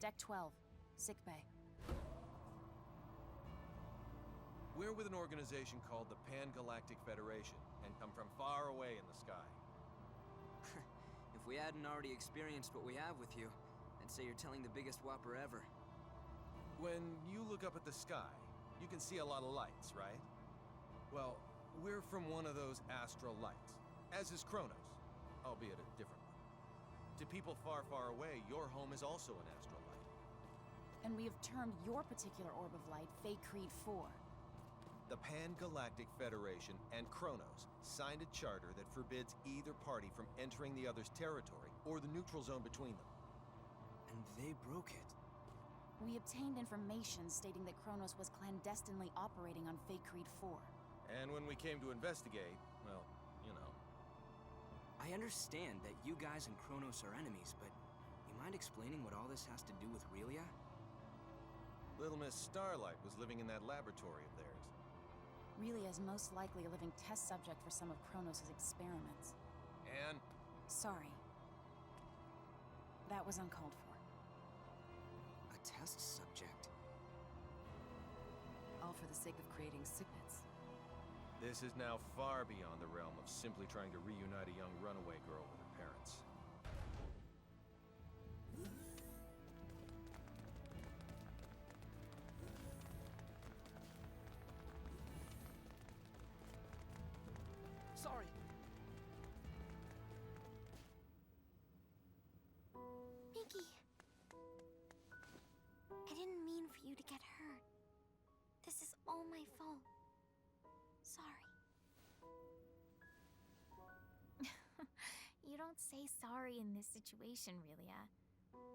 Deck 12. Sickbay. We're with an organization called the Pan-Galactic Federation, and come from far away in the sky. If we hadn't already experienced what we have with you, I'd say you're telling the biggest whopper ever. When you look up at the sky, you can see a lot of lights, right? Well, we're from one of those astral lights, as is Kronos, albeit a different one. To people far, far away, your home is also an astral light. And we have termed your particular orb of light FAYKREED 4. The Pan-Galactic Federation and Kronos signed a charter that forbids either party from entering the other's territory or the neutral zone between them. And they broke it. We obtained information stating that Kronos was clandestinely operating on FAYKREED 4. And when we came to investigate, well, you know. I understand that you guys and Kronos are enemies, but you mind explaining what all this has to do with Relia? Little Miss Starlight was living in that laboratory of theirs. Relia is most likely a living test subject for some of Kronos' experiments. And? Sorry. That was uncalled for. A test subject? All for the sake of creating sickness. This is now far beyond the realm of simply trying to reunite a young runaway girl with her parents. Sorry. Mickey. I didn't mean for you to get hurt. This is all my fault. Sorry. You don't say sorry in this situation, Relia.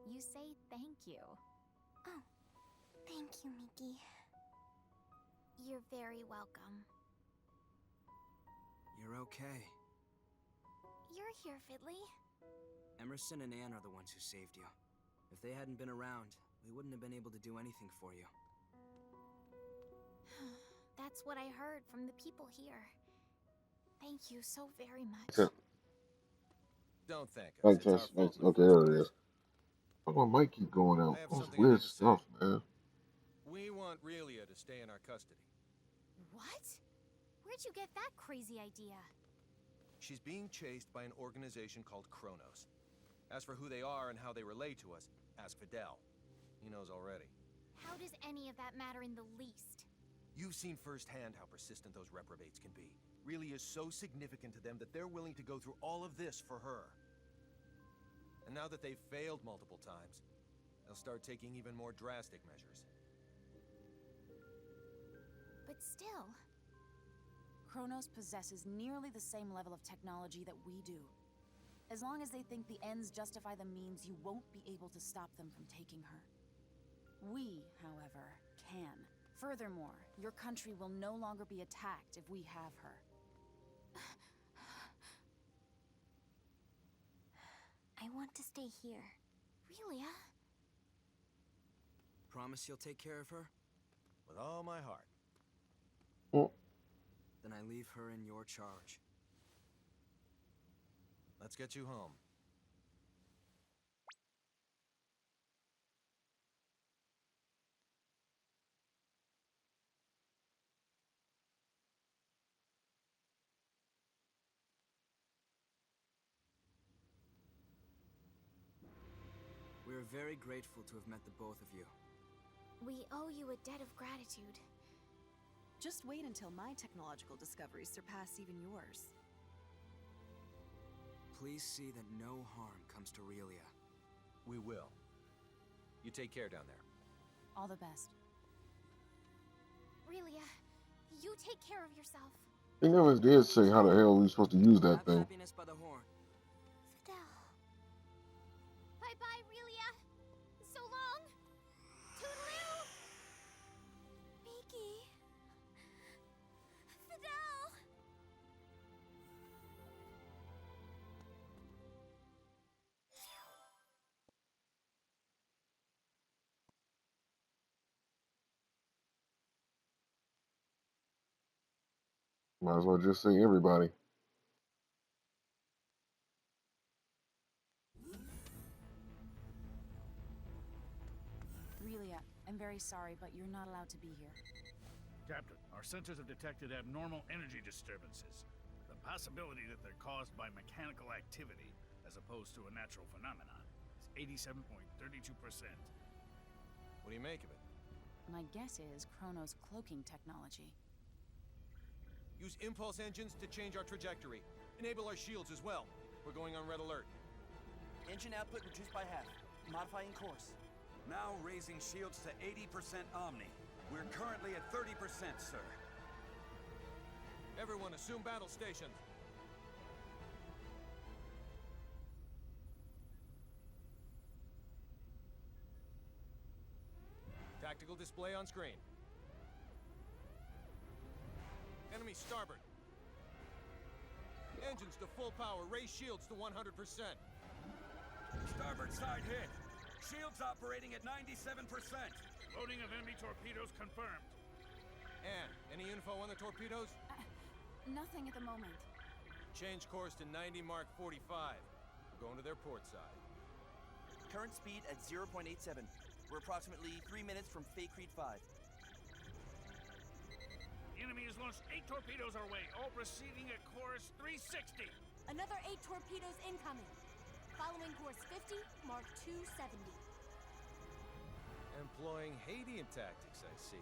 You say thank you. Oh, thank you, Mickey. You're very welcome. You're okay. You're here, Fiddly. Emerson and Anne are the ones who saved you. If they hadn't been around, we wouldn't have been able to do anything for you. That's what I heard from the people here. Thank you so very much. Okay. Don't thank us. Mic It's our test. fault in the Okay, first there it place. is. Why my mic keep going out? I have All this something I weird need to say. stuff, man. We want Relia to stay in our custody. What? Where'd you get that crazy idea? She's being chased by an organization called Kronos. As for who they are and how they relate to us, ask Fidel. He knows already. How does any of that matter in the least? You've seen firsthand how persistent those reprobates can be. Really is so significant to them that they're willing to go through all of this for her. And now that they've failed multiple times, they'll start taking even more drastic measures. But still... Kronos possesses nearly the same level of technology that we do. As long as they think the ends justify the means, you won't be able to stop them from taking her. We, however, can. Furthermore, your country will no longer be attacked if we have her. I want to stay here. Relia? Promise you'll take care of her? With all my heart. Oh, Then I leave her in your charge. Let's get you home. We're very grateful to have met the both of you. We owe you a debt of gratitude. Just wait until my technological discoveries surpass even yours. Please see that no harm comes to Relia. We will. You take care down there. All the best. Relia, you take care of yourself. they never did say how the hell we supposed to use that Have thing. happiness by the horn. Fidel. Bye-bye, Relia. So long. Toodaloo. Mickey. Fidel. Might as well just say everybody. I'm very sorry, but you're not allowed to be here. Captain, our sensors have detected abnormal energy disturbances. The possibility that they're caused by mechanical activity, as opposed to a natural phenomenon, is 87.32%. What do you make of it? My guess is Chronos' cloaking technology. Use impulse engines to change our trajectory. Enable our shields as well. We're going on red alert. Engine output reduced by half. Modifying course. Now raising shields to 80% Omni. We're currently at 30%, sir. Everyone assume battle stations. Tactical display on screen. Enemy starboard. Engines to full power. Raise shields to 100%. Starboard side hit. Shields operating at 97%. Loading of enemy torpedoes confirmed. Anne, any info on the torpedoes? Nothing at the moment. Change course to 90 Mark 45. We're going to their port side. Current speed at 0.87. We're approximately 3 minutes from FAYKREED 5. The enemy has launched 8 torpedoes our way, all proceeding at course 360. Another 8 torpedoes incoming. Following course 50, Mark 270. Employing Hadean tactics, I see.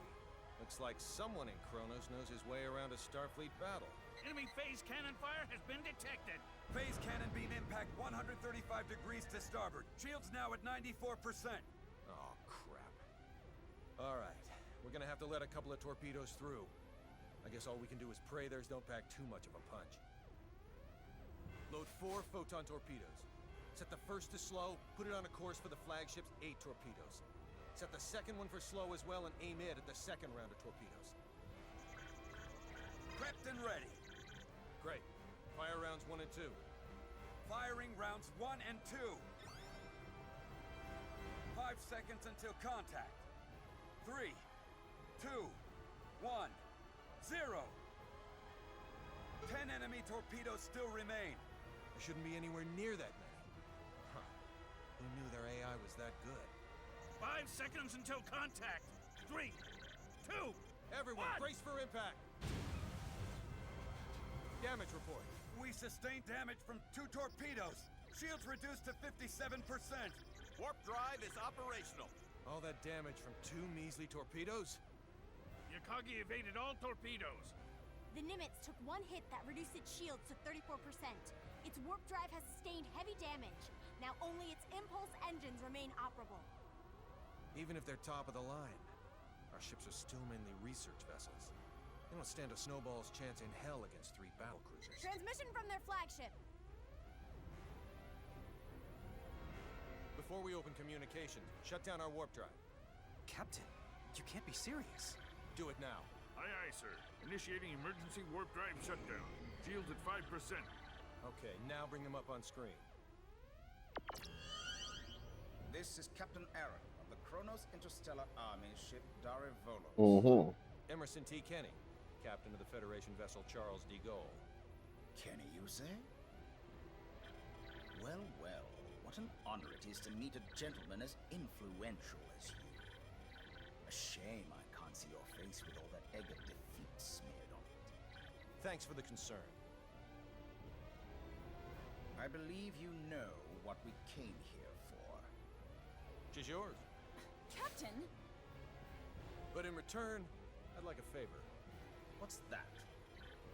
Looks like someone in Chronos knows his way around a Starfleet battle. Enemy phase cannon fire has been detected. Phase cannon beam impact 135 degrees to starboard. Shields now at 94%. Oh, crap. All right. We're gonna have to let a couple of torpedoes through. I guess all we can do is pray theirs don't pack too much of a punch. Load 4 photon torpedoes. Set the first to slow, put it on a course for the flagship's 8 torpedoes. Set the second one for slow as well and aim it at the second round of torpedoes. Prepped and ready. Great. Fire rounds 1 and 2. Firing rounds 1 and 2. 5 seconds until contact. 3, 2, 1, 0. 10 enemy torpedoes still remain. There shouldn't be anywhere near that many. Huh. Who knew their AI was that good? 5 seconds until contact. 3, 2, Everyone, 1. brace for impact! Damage report. We sustained damage from 2 torpedoes. Shields reduced to 57%. Warp drive is operational. All that damage from 2 measly torpedoes? Yakagi evaded all torpedoes. The Nimitz took 1 hit that reduced its shields to 34%. Its warp drive has sustained heavy damage. Now only its impulse engines remain operable. Even if they're top of the line, our ships are still mainly research vessels. They don't stand a snowball's chance in hell against 3 battlecruisers. Transmission from their flagship. Before we open communications, shut down our warp drive. Captain, you can't be serious. Do it now. Aye, aye, sir. Initiating emergency warp drive shutdown. Shields at 5%. Okay, now bring them up on screen. This is Captain Aaron of the Kronos Interstellar Army ship Darivolos. Mm-hmm. Emerson T. Kenny, captain of the Federation vessel Charles D. Gaulle. Kenny, you say? Well, well, what an honor it is to meet a gentleman as influential as you. A shame I can't see your face with all that egg of defeat smeared on it. Thanks for the concern. I believe you know what we came here for. Tis yours. Captain! But in return, I'd like a favor. What's that?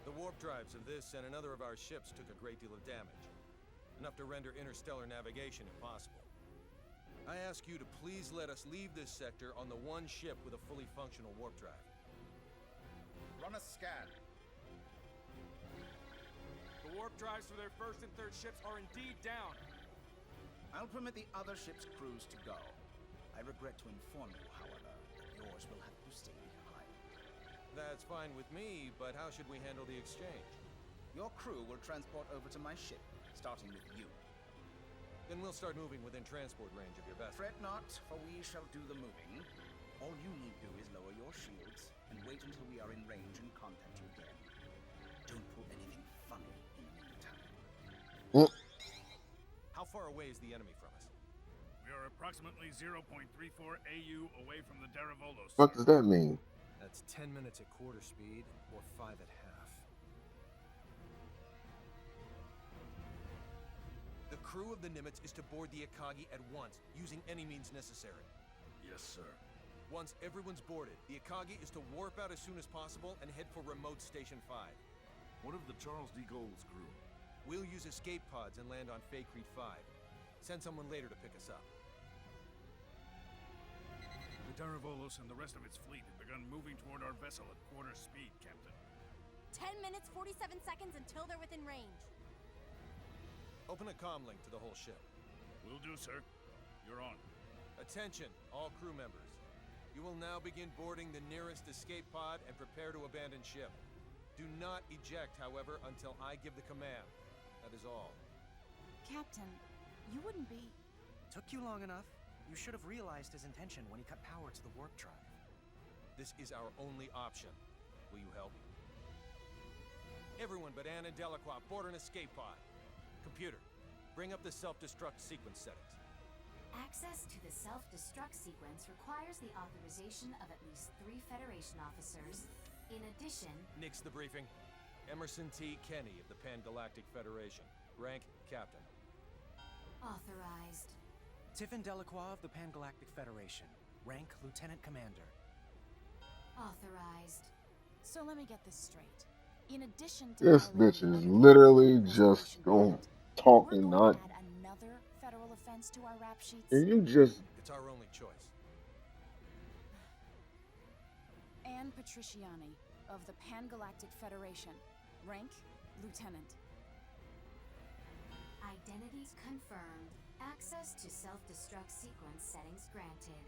The warp drives of this and another of our ships took a great deal of damage. Enough to render interstellar navigation impossible. I ask you to please let us leave this sector on the one ship with a fully functional warp drive. Run a scan. The warp drives for their first and third ships are indeed down. I'll permit the other ship's crews to go. I regret to inform you, however, that yours will have to stay behind. That's fine with me, but how should we handle the exchange? Your crew will transport over to my ship, starting with you. Then we'll start moving within transport range of your vessel. Fret not, for we shall do the moving. All you need do is lower your shields and wait until we are in range and contact you again. Don't pull anything funny in the meantime. How far away is the enemy from us? We are are approximately 0.34 AU away from the Daravolos. What does that mean? That's 10 minutes at quarter speed, or 5 at half. The crew of the Nimitz is to board the Akagi at once, using any means necessary. Yes, sir. Once everyone's boarded, the Akagi is to warp out as soon as possible and head for remote Station 5. What of the Charles D. Gould's crew? We'll use escape pods and land on FAYKREED 5. Send someone later to pick us up. The Daravolos and the rest of its fleet have begun moving toward our vessel at quarter speed, Captain. 10 minutes, 47 seconds until they're within range. Open a comm link to the whole ship. Will do, sir. You're on. Attention, all crew members. You will now begin boarding the nearest escape pod and prepare to abandon ship. Do not eject, however, until I give the command. That is all. Captain, you wouldn't be... Took you long enough. You should have realized his intention when he cut power to the warp drive. This is our only option. Will you help? Everyone but Anne and Delacroix board an escape pod. Computer, bring up the self-destruct sequence settings. Access to the self-destruct sequence requires the authorization of at least 3 Federation officers. In addition... Nix the briefing. Emerson T. Kenny of the Pan-Galactic Federation. Rank, Captain. Authorized. Tiffin Delacroix of the Pan-Galactic Federation. Rank Lieutenant Commander. Authorized. So let me get this straight. In addition to... This bitch is literally just going talking, not... add another federal offense to our rap sheets. And you just... It's our only choice. Anne Patriciani of the Pan-Galactic Federation. Rank, Lieutenant. Identities confirmed. Access to self-destruct sequence settings granted.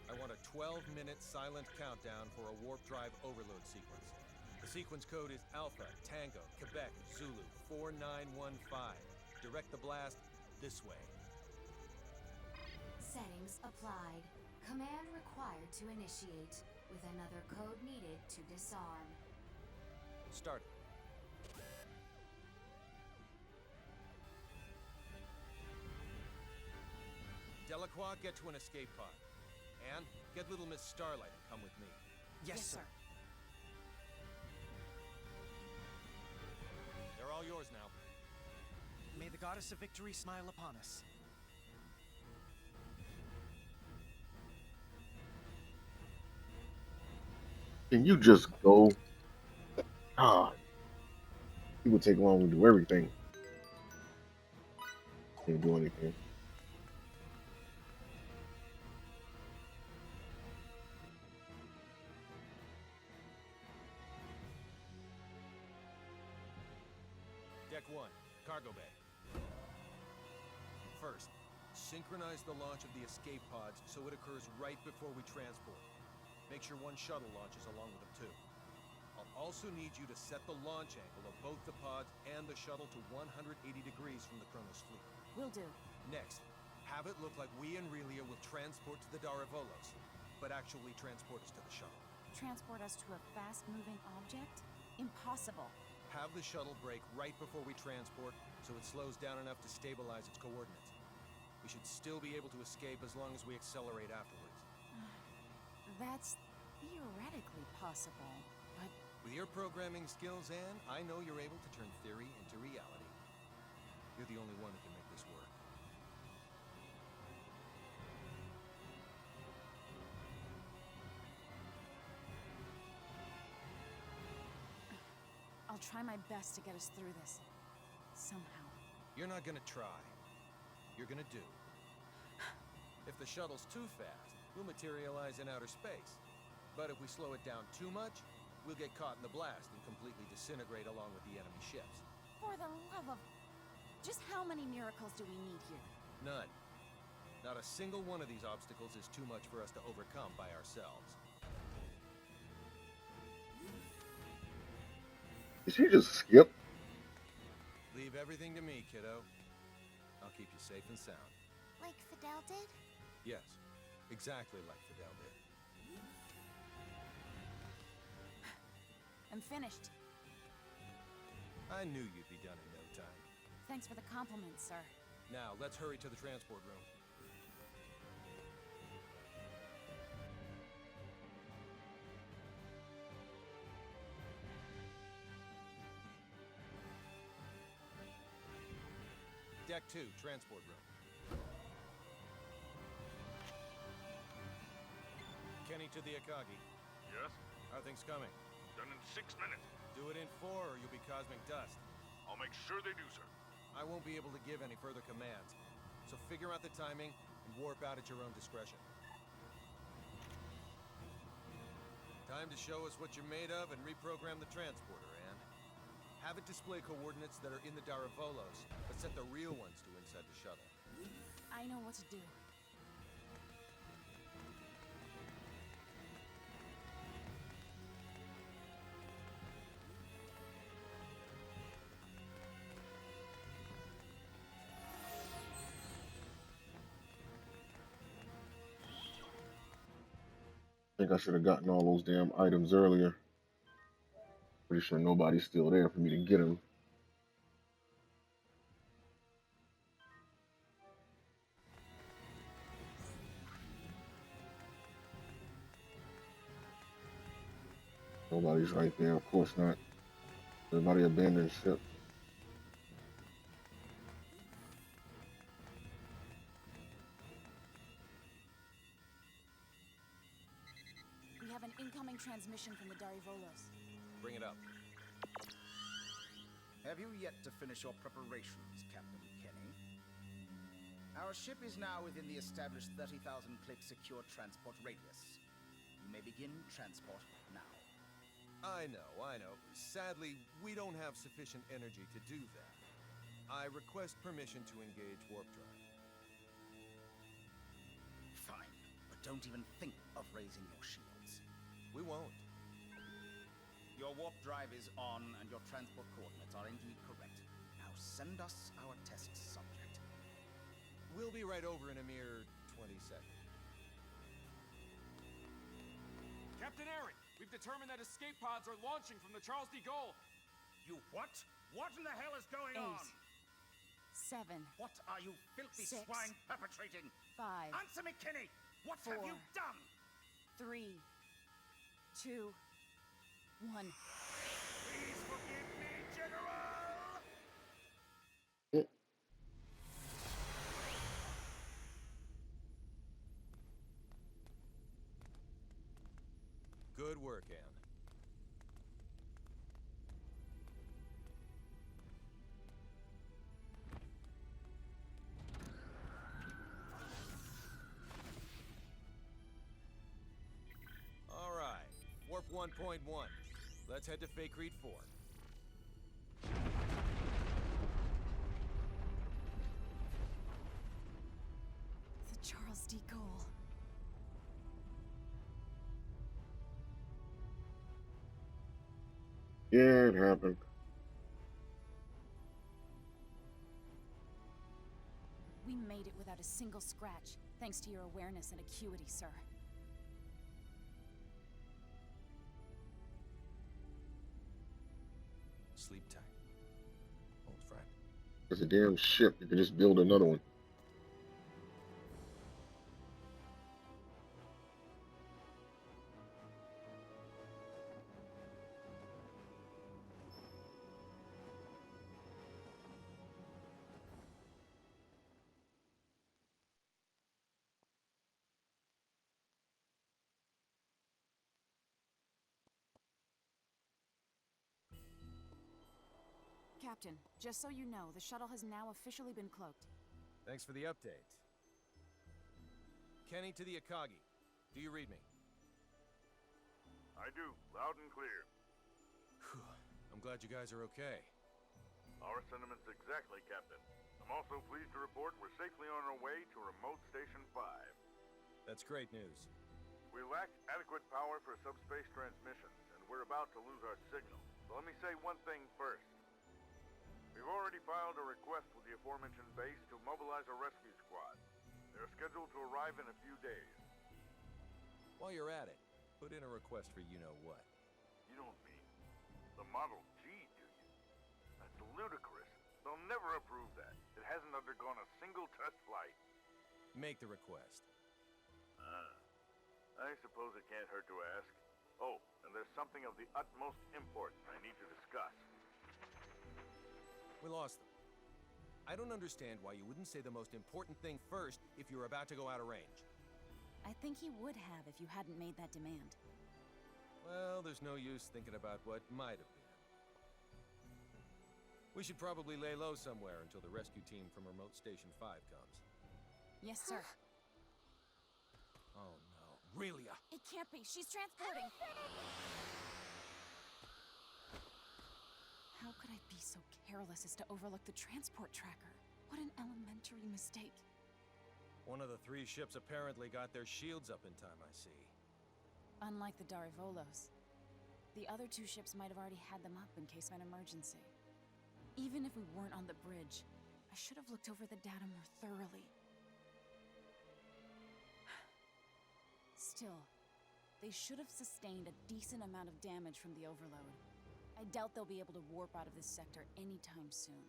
I want a 12-minute silent countdown for a warp drive overload sequence. The sequence code is Alpha, Tango, Quebec, Zulu, 4915. Direct the blast this way. Settings applied. Command required to initiate, with another code needed to disarm. Start it. Delacroix, get to an escape pod. Anne, get little Miss Starlight and come with me. Yes, sir. They're all yours now. May the goddess of victory smile upon us. Can you just go? God. He would take long to do everything. Can't do anything. Deck 1, cargo bay. First, synchronize the launch of the escape pods so it occurs right before we transport. Make sure one shuttle launches along with them too. I'll also need you to set the launch angle of both the pods and the shuttle to 180 degrees from the Kronos fleet. Will do. Next, have it look like we and Relia will transport to the Daravolos, but actually transport us to the shuttle. Transport us to a fast-moving object? Impossible. Have the shuttle brake right before we transport, so it slows down enough to stabilize its coordinates. We should still be able to escape as long as we accelerate afterwards. That's theoretically possible, but... With your programming skills, Anne, I know you're able to turn theory into reality. You're the only one who can make this work. I'll try my best to get us through this. Somehow. You're not gonna try. You're gonna do. If the shuttle's too fast, we'll materialize in outer space. But if we slow it down too much, we'll get caught in the blast and completely disintegrate along with the enemy ships. For the love of... Just how many miracles do we need here? None. Not a single one of these obstacles is too much for us to overcome by ourselves. Did she just skip? Leave everything to me, kiddo. I'll keep you safe and sound. Like Fidel did? Yes, exactly like Fidel did. I'm finished. I knew you'd be done in no time. Thanks for the compliment, sir. Now, let's hurry to the transport room. Deck 2, transport room. Kenny to the Akagi. Yes? How are things coming? Done in 6 minutes. Do it in 4 or you'll be cosmic dust. I'll make sure they do, sir. I won't be able to give any further commands, so figure out the timing and warp out at your own discretion. Time to show us what you're made of and reprogram the transporter, Anne. Have it display coordinates that are in the Daravolos, but set the real ones to inside the shuttle. I know what to do. I think I should have gotten all those damn items earlier. Pretty sure nobody's still there for me to get them. Nobody's right there, of course not. Everybody abandoned ship. We have an incoming transmission from the Darivolos. Bring it up. Have you yet to finish your preparations, Captain Kenny? Our ship is now within the established 30,000-click secure transport radius. You may begin transport now. I know. Sadly, we don't have sufficient energy to do that. I request permission to engage warp drive. Fine, but don't even think of raising your shields. We won't. Your warp drive is on, and your transport coordinates are indeed correct. Now send us our test subject. We'll be right over in a mere 20 seconds. Captain Aaron, we've determined that escape pods are launching from the Charles D. Gaulle. You what? What in the hell is going 8, on? 7. What are you filthy 6, swine perpetrating? 5. Answer me, Kenny! What 4, have you done? 3, 2, 1. Please forgive me, General! Good work, Anne. All right, warp 1.1. Let's head to FAYKREED 4. The Charles D. Gaulle. Yeah, it happened. We made it without a single scratch, thanks to your awareness and acuity, sir. Sleep tight, old friend. It's a damn ship. You can just build another one. Captain, just so you know, the shuttle has now officially been cloaked. Thanks for the update. Kenny to the Akagi. Do you read me? I do, loud and clear. Whew. I'm glad you guys are okay. Our sentiments exactly, Captain. I'm also pleased to report we're safely on our way to Remote Station 5. That's great news. We lack adequate power for subspace transmissions, and we're about to lose our signal. So let me say one thing first. We've already filed a request with the aforementioned base to mobilize a rescue squad. They're scheduled to arrive in a few days. While you're at it, put in a request for you-know-what. You don't mean the Model G, do you? That's ludicrous. They'll never approve that. It hasn't undergone a single test flight. Make the request. I suppose it can't hurt to ask. Oh, and there's something of the utmost import I need to discuss. We lost them. I don't understand why you wouldn't say the most important thing first if you're about to go out of range. I think he would have if you hadn't made that demand. Well, there's no use thinking about what might have been. We should probably lay low somewhere until the rescue team from Remote Station 5 comes. Yes, sir. Oh no, Relia! It can't be. She's transporting. How could I be so careless as to overlook the transport tracker? What an elementary mistake. One of the 3 ships apparently got their shields up in time, I see. Unlike the Darivolos, the other 2 ships might have already had them up in case of an emergency. Even if we weren't on the bridge, I should have looked over the data more thoroughly. Still, they should have sustained a decent amount of damage from the overload. I doubt they'll be able to warp out of this sector anytime soon.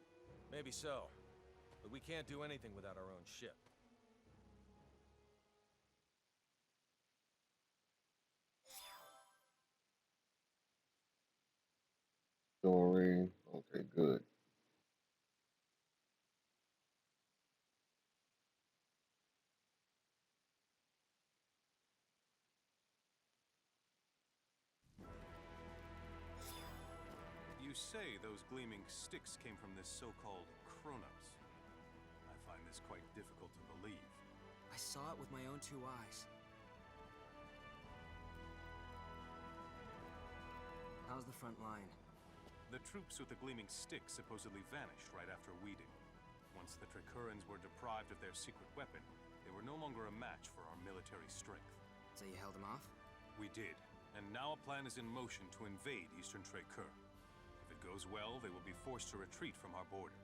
Maybe so, but we can't do anything without our own ship. Story. Okay, good. You say those gleaming sticks came from this so-called Kronos. I find this quite difficult to believe. I saw it with my own 2 eyes. How's the front line? The troops with the gleaming sticks supposedly vanished right after we did. Once the Trikurans were deprived of their secret weapon, they were no longer a match for our military strength. So you held them off? We did, and now a plan is in motion to invade Eastern Trikur. If it goes well, they will be forced to retreat from our border.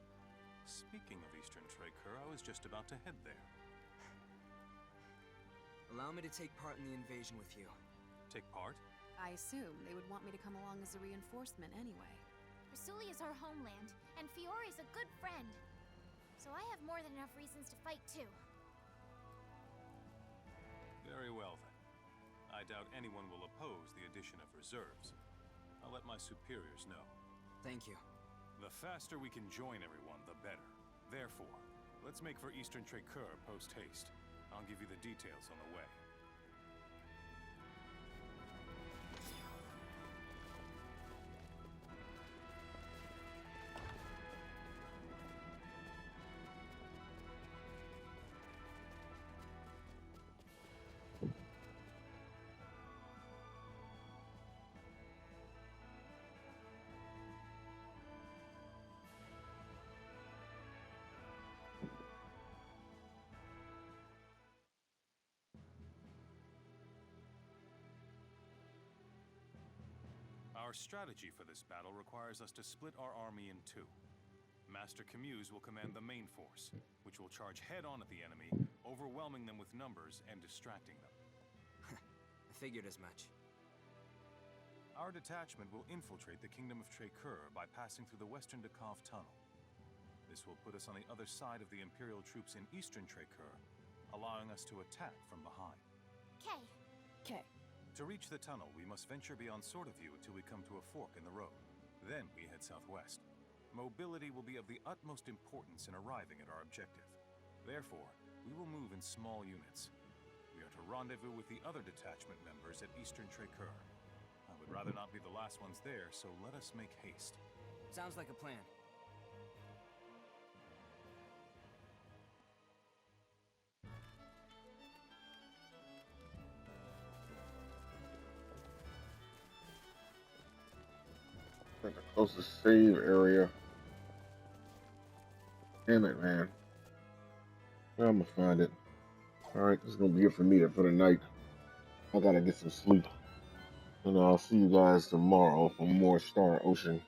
Speaking of Eastern Trikur, I was just about to head there. Allow me to take part in the invasion with you. Take part? I assume they would want me to come along as a reinforcement anyway. Rasulia's our homeland, and Fiore's a good friend. So I have more than enough reasons to fight too. Very well then. I doubt anyone will oppose the addition of reserves. I'll let my superiors know. Thank you. The faster we can join everyone, the better. Therefore, let's make for Eastern Trikur post-haste. I'll give you the details on the way. Our strategy for this battle requires us to split our army in 2. Master Camuse will command the main force, which will charge head-on at the enemy, overwhelming them with numbers and distracting them. I figured as much. Our detachment will infiltrate the Kingdom of Trikur by passing through the Western Dekov Tunnel. This will put us on the other side of the Imperial troops in Eastern Trikur, allowing us to attack from behind. Okay. To reach the tunnel, we must venture beyond Sword of View until we come to a fork in the road. Then we head southwest. Mobility will be of the utmost importance in arriving at our objective. Therefore, we will move in small units. We are to rendezvous with the other detachment members at Eastern Trikur. I would rather not be the last ones there, so let us make haste. Sounds like a plan. The closest save area. Damn it, man. Well, I'm gonna find it. Alright, this is gonna be it for me for the night. I gotta get some sleep. And I'll see you guys tomorrow for more Star Ocean.